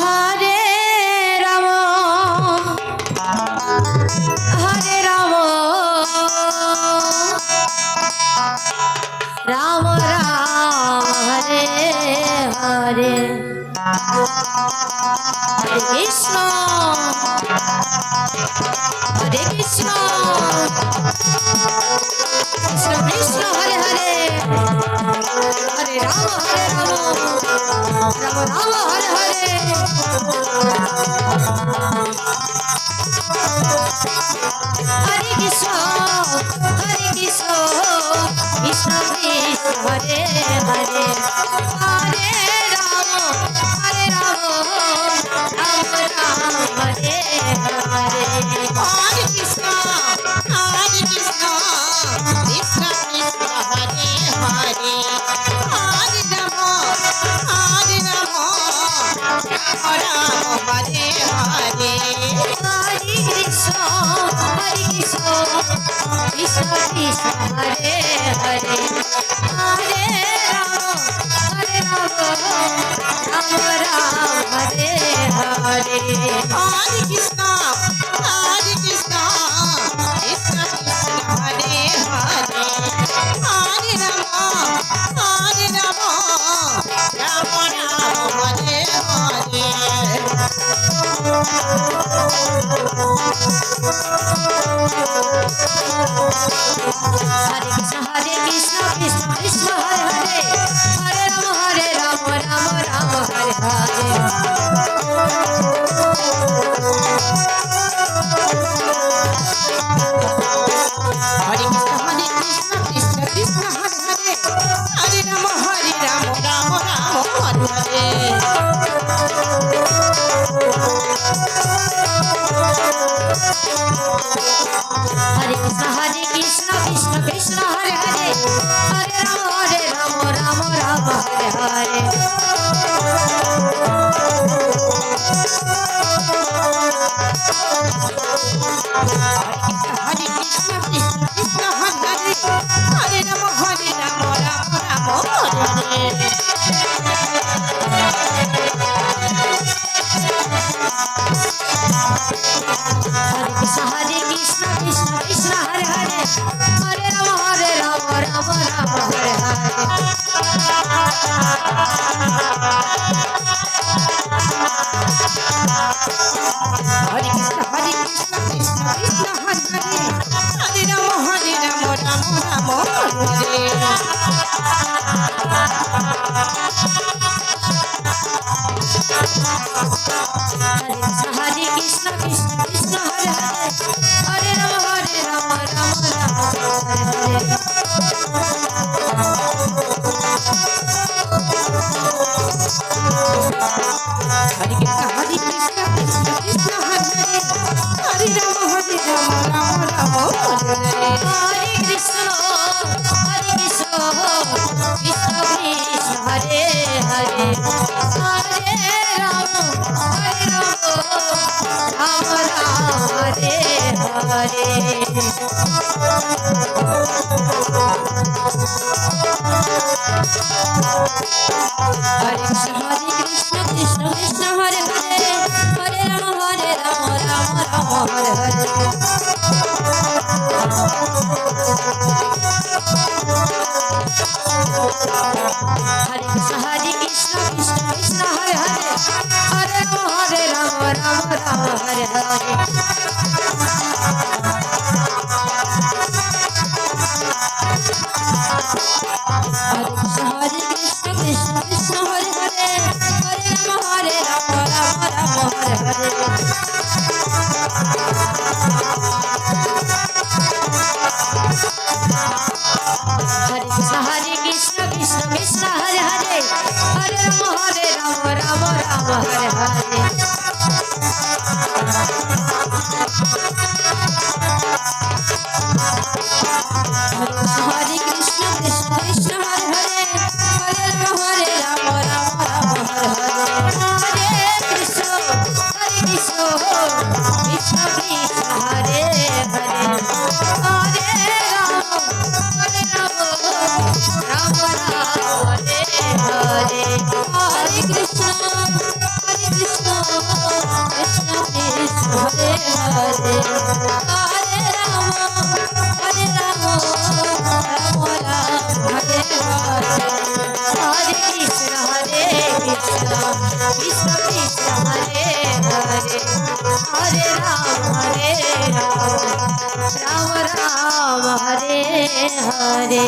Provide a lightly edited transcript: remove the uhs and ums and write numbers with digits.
Hare Ram Hare Ram Ram Ram Hare Hare Hare Krishna Krishna Krishna Hare Hare Hare Ram Ram Ram Hare Hare Hare Krishna Krishna Krishna Hare Hare Hare Ram Ram Ram Hare Hare Hare Krishna Krishna Krishna Hare Hare Hare Ram Ram Ram Hare Hare Hare Krishna Krishna Krishna Hare Hare Hare Ram Ram Ram Hare Hare Hare Krishna Krishna Krishna Hare Hare Hare Ram Ram Ram Hare Hare Hare Krishna Krishna Krishna Hare Hare Hare Ram Ram Ram Hare Hare Hare Krishna Krishna Krishna Hare Hare Hare Ram Ram Ram Hare Hare Hare Krishna Krishna Krishna Hare Hare Hare Ram Ram Ram Hare Hare Hare Krishna Krishna Krishna Hare Hare Hare Ram Ram Ram Hare Hare Hare Krishna Krishna Krishna Hare Hare Hare Ram Ram Ram Hare Hare Hare Krishna Krishna Krishna Hare Hare Hare Ram Ram Ram Hare Hare Hare Krishna Krishna Krishna Hare Hare Hare Ram Ram Hare Hare Hare Krishna Krishna Krishna Hare Hare Ram Ram Hare Hare Hare Krishna Krishna Krishna Hare Hare Hare Ram Ram Ram Hare Hare Hare Krishna Krishna Krishna Hare Hare Hare Ram Ram Ram Hare Hare Hare Krishna Krishna Krishna Hare Hare Hare Ram Ram Hare Hare Hare Krishna Krishna Krishna Hare Hare Hare Ram Ram Hare Hare Hare Krishna Krishna Krishna Hare Hare Hare Ram Ram Hare Hare Hare Krishna Krishna Krishna Hare Hare Ram Ram Hare Hare Hare Krishna Krishna Krishna Hare Hare Hare Ram Ram Ram Hare Hare Hare Krishna Ram Ram Hare Hare